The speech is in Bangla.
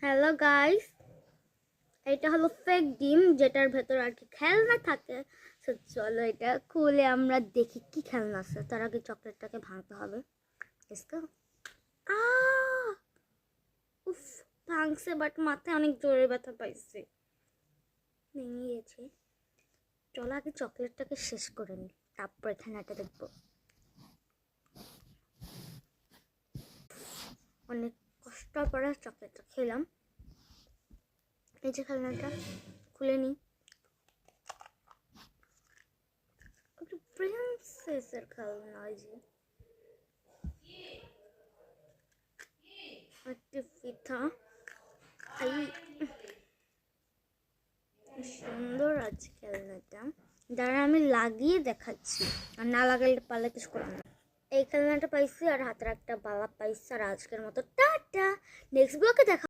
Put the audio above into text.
হ্যালো গাইস, এটা হলো ফেক ডিম যেটার ভেতর আর কি খেলনা থাকে। তো চলো এটা খুলে আমরা দেখি কি খেলনা আছে। তার আগে চকলেটটাকে ভাঙতে হবে। Let's go. আ উফ, ভাঙছে বাট মাথায় অনেক জোরে ব্যথা পাইছে। ভেঙে গেছে। চলো আগে চকলেটটাকে শেষ করে নিই, তারপর খেলনাটা দেখবো। অনেক কষ্ট করে চকলেটটা খেলাম। এই যে খেলনাটা খুলে নিই। একটু প্রিন্সেসের খেলনা, ওই যে একটি পিঠা। সুন্দর আছে খেলনাটা। দাঁড়া আমি লাগিয়ে দেখাচ্ছি, আর না লাগাইলে পারলে কিছু করলাম না। এই খেলনাটা পাইছি আর হাতের একটা বালা পাইছি। আর আজকের মতো টাটা, নেক্সট ব্লগে দেখা।